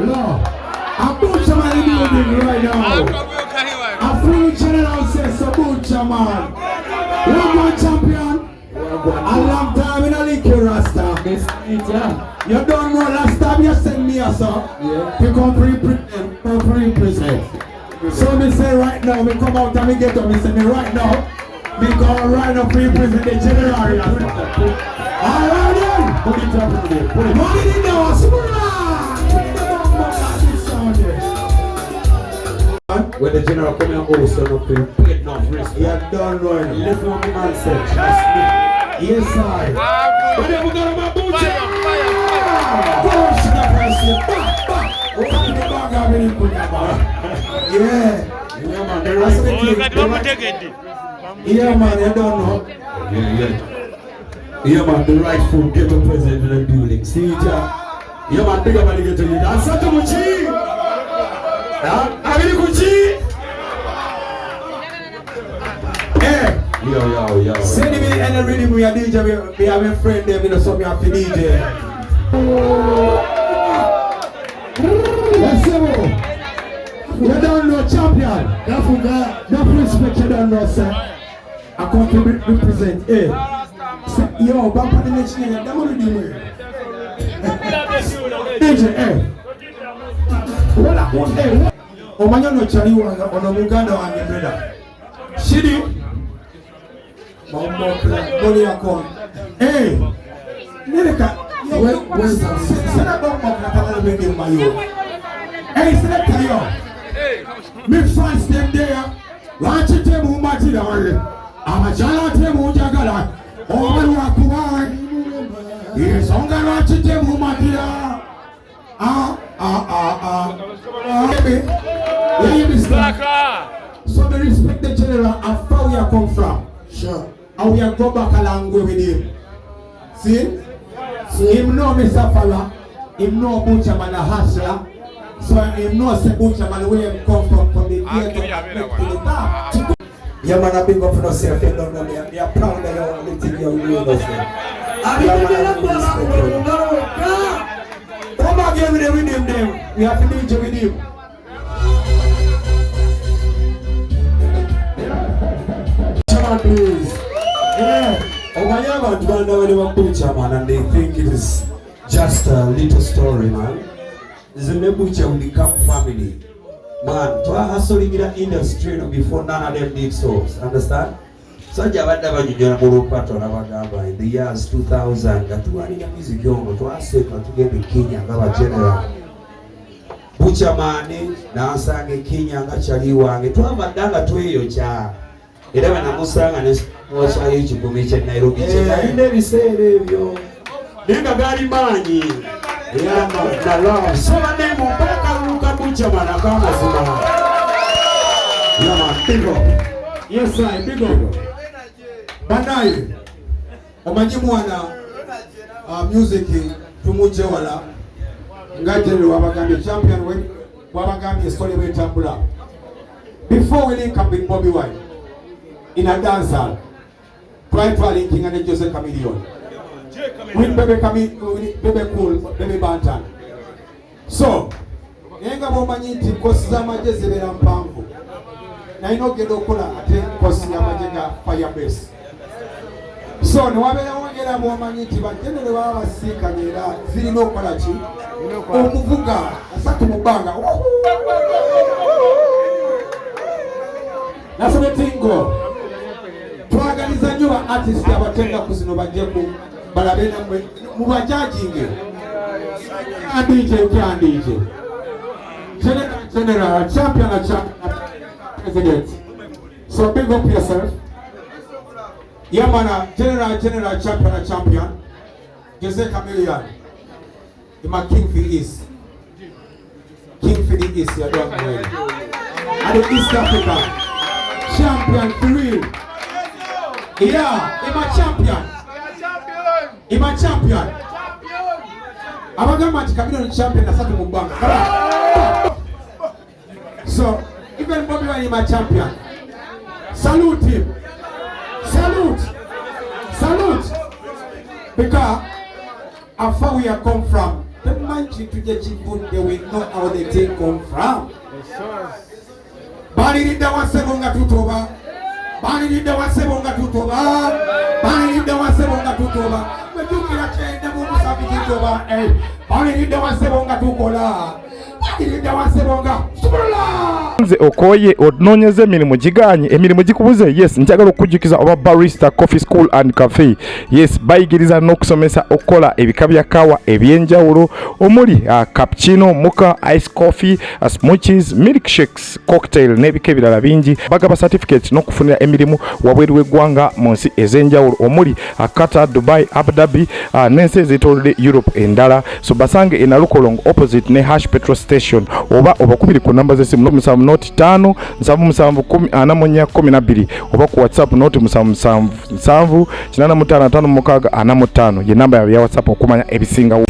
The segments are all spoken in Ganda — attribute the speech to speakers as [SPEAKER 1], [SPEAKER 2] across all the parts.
[SPEAKER 1] No. A butcher man in the building right now. A full general says so butcher man. One champion. A long time in a league, Rasta. You don't know last time you send me a song. You come represent. So me say right now, me come out and me get up, me say me right now. Me go right up represent the general. Alright then. Put it up in there. Put it in there. When the general come and go, so no pay enough risk. You don't know it. Listen what the man said. Trust me. Yes, I. But then we got my boots. Yeah, man, you don't know. Yeah, man, the rightful ghetto president in the building. See it, yeah, man, big up and get to you. That's such a muchi. Hey, yo. Send me any rhythm we are DJ. We have a friend there, we know something have to DJ. Let's go. You don't know champion. That respect you don't know, sir. I come to represent. Hey, yo, back on the next year, that will be the DJ, hey. Hey, Omanya no chari ono Muganda wange brother. Shidi. Mambo boli yako. Hey. Nileka. Where's that? Sena bomba kwa bende mayo. Hey, select yo. Me fans them there. Watch it them umati da wale. Amajala them ujagala. Omani wakuwai. Ensonga watch it them umati da. So we respect the general and how we are come from. Sure. And we are go back along with him. See? Him know Mr. Fala. Him know Butcher man a hustler. So him know say Butcher man where him come from the gate to the top. Yeah man, I big up for yourself. You don't know me. I am proud of you. Everything you do. Come back here with him. We have to DJ with him. Please. Yeah. And they think it is just a little story, man. It's a Nebucha with the Camp family. Man, to a hustling in the industry before none of them did so. Understand? So in the years 2000, music to us to get the Kenya general. Butcher man, Nansange Kenya, Chaliwang, to have a danga to your child. Eleven Amusang and was I age to meet in Nairobi. I never say, yo. Nigga got money. Yeah, the love. So my name will back and look at Butcher man. I come as a man. Yeah, man, big up. Yes, I big up. Banai. Omanyimuana music tumuche wala. Ngajeli wabagambi champion when wabagambi story way tambula. Before we link up with Bobi Wine. In a dance hall, prior to linking and Jose Chameleon. With Baby Cool, Baby Bantan. So, Nenga Momanyiti, Kosama Jezebel and Pampo. Naino Gedokula, attend Kosama Jega Firebase. So, no one get a Momanyiti, but then the Wava Sika, Zino Kolachi, Omuvuga, Sakumubanga. That's what the thing go. Tuagaliza nyuma artist abatenda kuzino bajeku balabena mubajajinge DJ general champion president. So big up yourself. Yeah man, general champion Jose Chameleon. The king for the East. King for the East, you don't know. And the East Africa champion for real. Yeah, I'm a champion. I'm a champion. I'm a champion. So, even Bobi Wine is my champion. Salute him. Salute. Because how far we have come from, The manchi tuje Tuvudde, we know how the thing come from. Balirida wasebonga tutoba. Balirida wasebonga tutoba. Balirida wasebonga tutoba. Wetukira chende mu musabi tutoba. Balirida wasebonga tukola. Balirida wasebonga subula.
[SPEAKER 2] Nze okoye ononyeze emirimu giganye emirimu gikubuze. Yes, njagala okujjukiza oba barista coffee school and cafe. Yes, bayigiriza n'okusomesa okola ebika bya kawa ebyenjawulo omuli cappuccino, mocha, ice coffee, smoothies, milkshakes, cocktail n'ebika ebirala bingi. Bagaba certificate n'okufunira emirimu wabweru w'eggwanga mu nsi ez'enjawulo omuli Qatar, Dubai, Abu Dhabi n'ensi ez'etoolodde Europe endala. So basange e Nalukolongo opposite ne Hash petrol station oba obakubiri ku namba z'essimu 5 7 oba ku WhatsApp 7 7 ye namba ya WhatsApp okumanya ebisingawo.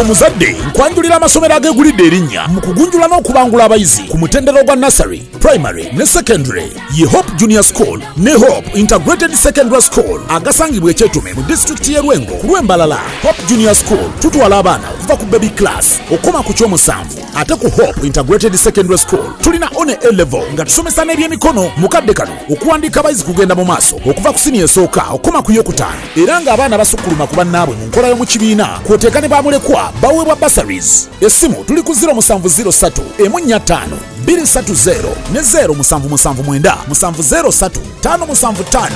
[SPEAKER 3] Omuzadde nkwanjulira amasomero agegulidde erinnya mu kugunjula n'okubangula abayizi ku mutendera gwa nursery, primary ne secondary ye Hope Junior School ne Hope Integrated Secondary School agasangibwa Ekyetume mu district y'e Lwengo ku Lwembalala. Hope Junior School tutwala abaana okuva ku baby class okoma ku kyomusanvu, ate ku Hope Integrated Secondary School tulina one A level nga tusomesa n'ebyemikono mukadde kano okuwandiika abayizi kugenda mu maaso okuva ku senior esooka okoma ku yokutaano, era ng'abaana basukkuluma ku bannaabwe mu nkola y'omu kibiina kwoteeka ne bamulekwa baweebwa bursaries. Essimu tuli ku 0703 145 230 ne 0779 703 575.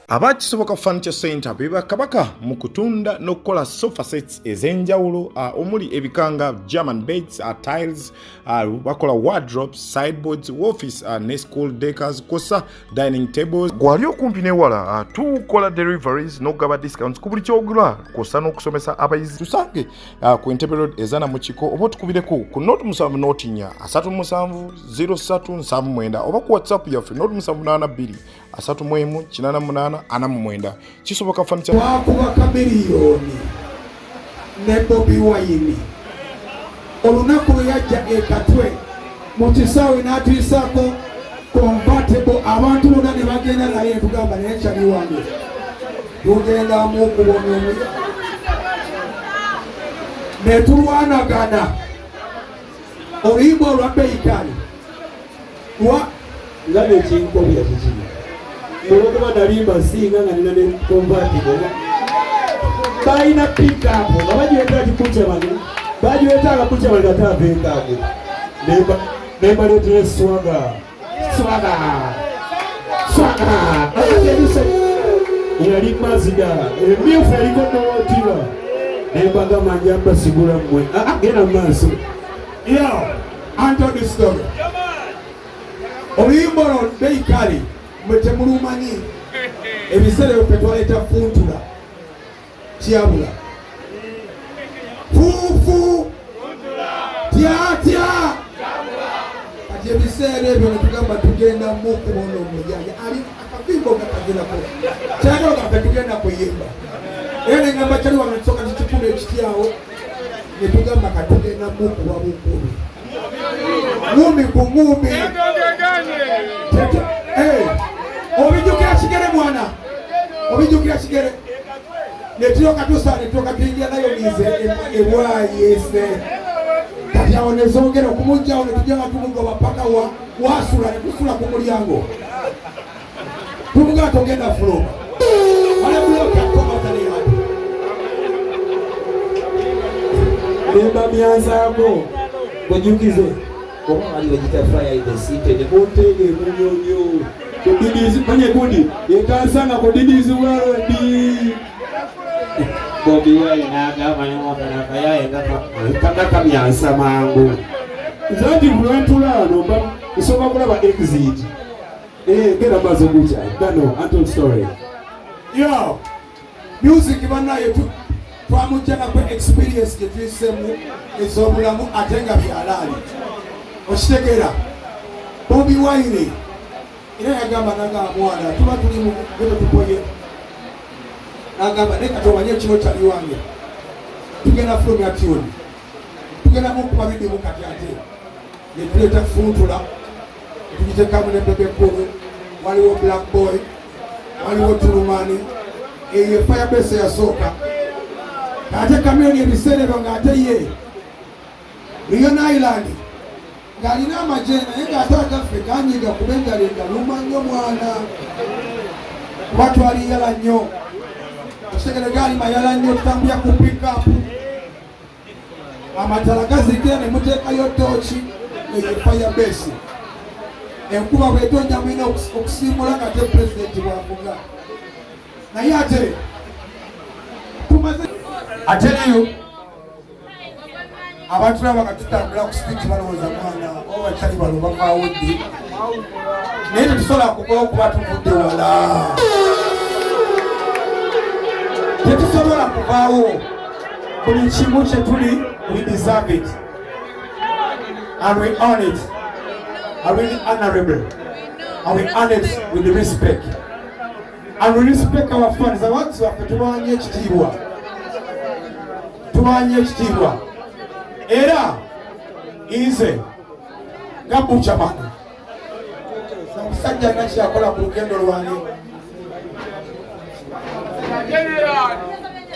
[SPEAKER 2] Abakisoboka Furniture Center beba kabaka mu kutunda n'okukola sofa sets ez'enjawulo omuli ebikanga, German beds, tiles, bakola wardrobes, sideboards, office ne school decors, kosa dining tables. Gwali okumpi newala tukola deliveries n'ogaba discounts ku buli kyogula kosa n'okusomesa abayizi. Tusange ku Entebbe Road ezana mu kiko oba tukubireko ku 07 37 0379 oba ku WhatsApp yaffe 0782 388 kisoboka Furniture.
[SPEAKER 1] Wakuba Chameleon ne Bobi wayini olunaku lwe yajja ekatwe mu kisaawe n'atuyisako convertible abantu bonna ne bagenda naye tugamba naye kyali wange tugenda mu kubona omuya ne tulwanagana oluyimba olwa beikali ngabe ekinkobya kikini Mulukuba nalimba singa nga nina ne convertible. Baina pick up. Babajiweta kikucha bani. Bajiweta akakucha bani atava enkago. Nemba letere swaga. Yali maziga. Emyufu yaliko n'otiba. Nemba gama njamba sigula mmwe. Gena maaso. Yo, Anthony Story. Oluyimba olwo beikali. Mwetemulumanyi ebiseera byo twaleeta funtula kyabula fuufu tyatya kati ebiseera ebyo netugamba tugenda mukubona omuyaya ali akavimbo gatagirako kyagalogafe tugenda kuyimba era nengamba kyali wano kisoka kikikulu ekityawo netugamba katugenda mukuba bukubi ngumi ku ngumi obijjukira kigere mwana obijjukira kigere netulyoka tuingira nayo mize ebwayese kati awo nezongera okumugjawo netujja nga tumugoba paka wasula netusula ku mulyango tumugaa togenda fuluma alebulokakomataleyati nemba myanzaako gwejukize oba wali wegita fire in the city nebotege munyonyo kudidizi manye kudi yekansanga kudidizi warodi Bobi wali naga manyamaka nakayaye kaka kamyansa mangu zati bwentulano ba isoma kulaba exit gera bazo bucha dano Anton Story yo music banayo twamujjana ku experience jetwisemu ezobulamu atenga byalali okitegera Bobi wali ina yagamba naga mwana tuba tuli mu gero tupoye nagamba neka tobanye kino kyali wange tugenda from ya tune tugenda mu kwabidi mu kati ate ne tuleta funtula tujiteka mu nebebe kuru waliwo black boy waliwo tulumani eye firebase ya soka ate Chameleon ebiseera ng'ate ye Rion Island ng'alina amagye naye ng'ate agaffe ganyiga kuba engalenga luma nnyo mwana kuba twali yala nnyo okitegere gaali mayala nnyo tutambulira ku pikapu amatala gazigira ne muteekayo tooki eyo fire base enkuba bwetonnya mulina okusiimula nga te pulezidenti bwavuga naye ate tumaze ate leyo abantu tulaba nga tutambula ku sitiiki balowooza mwana oba bakyali balo bavaawo ddi naye tetusobola kukola okuba tuvudde wala tetusobola kuvaawo buli kimu kye tuli we deserve it and we earn it are really honorable and we earn it with respect and we respect our fans abantu baffe tubanye ekitiibwa era nze nga buchamani omusajja nga kyakola ku lugendo lwange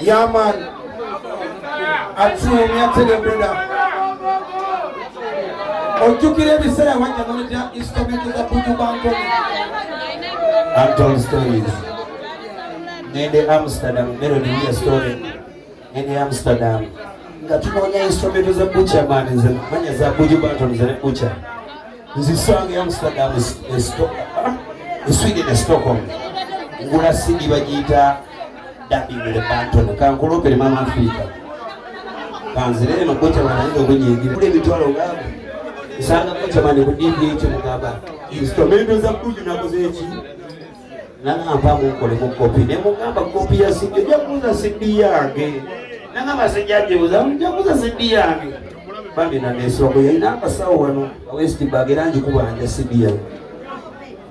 [SPEAKER 1] yaman atuumi atelebeda ojjukira ebiseera wajja noleta instrumenti za buju bankoni
[SPEAKER 4] Untold Stories nende Amsterdam melody ya story nende Amsterdam nga tunoonya instrumenti za bucha man nze manya za buju bankoni za bucha nzisanga Amsterdam Sweden Stockholm ngula sidi bagiyita dubbing with the bankoni kankulopere mama Africa kanzire no bucha wanayinza okunyigira kule bitwalo ngabo isanga bucha man ku DVD ekyo mugamba instrumenti za buju nakoze eki nangamba mukole mu kopi ne mugamba kopi ya CD jakuza CD yange nangamba sejajebuza jakuza CD yange bambi na nesoko yina abasawo wano West Bag erangi kubanja CD yange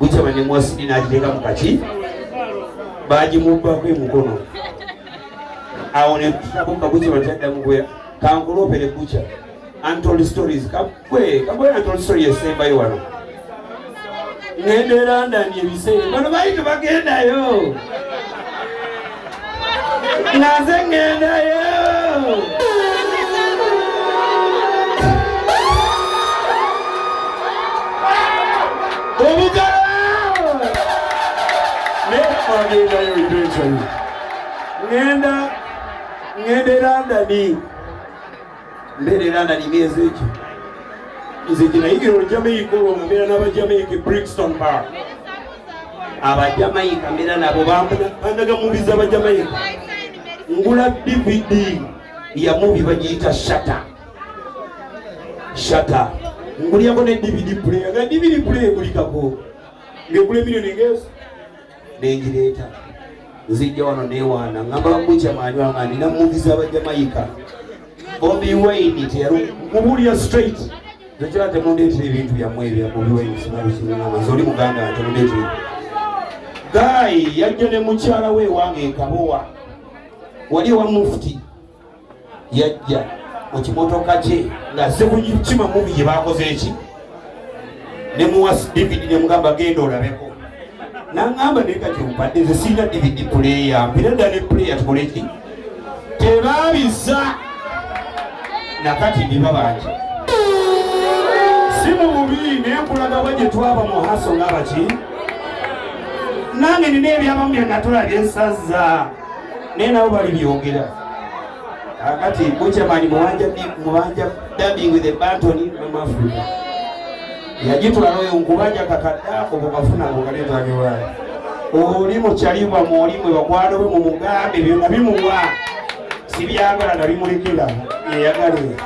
[SPEAKER 4] bucha man mu CD najiteka mukaki baji mubba kwe mukono aone tabuka bucha batenda mugwe kankulopere bucha Untold Stories kabwe Untold Stories esemba yowano ngendera ndani ebiseera bano bayitu bagendayo naze ngendayo obugala neagendayo eventually ngendera ndani mberera ndani miezi ekyo nze kinayigira Jamaica olwombeera n'Abajamaica Brixton Park Abajamaica mbeera nabo bandaga mubiza Abajamaica ngula DVD ya movie bagiyita Shutter ngulyako ne DVD player nga DVD player kulikako ngegula milioni ngezo nengireeta nzijja wano newaana ngamba babucha maani wange nina movie z'Abajamaica Bobi Wine teyali mubulya straight Zochira temundeetera ebintu byammwe ebya Bobi Wine sinabisingama zoli muganda temundeetera Guy yajja ne mukyala we wange Kabowa wali wa mufti yajja mu kimotoka kye ng'azze kukima mubi gye baakoze eki ne muwa DVD ne mugamba genda olabeko n'aŋŋamba naye kati mpadde nze sirina DVD player mpira ddala ne player tukole eki tebaabisa nakati ndiba bangi simu bubi nenkulaga bwe twaba mu haso ng'abaki nange nina ebyabamu byonna tulabye ensazza naye nabo bali byogera akati buchamani muwanja dubbing with the bantoni mama Africa yagitwala oyo nkubanja kakaddaako bwekafuna bwekaleetanyuwayo oli mukyalibwa muolimwe bakwano bwe mumugambe byonna bimuwa si byagala nabimulekera yeyagale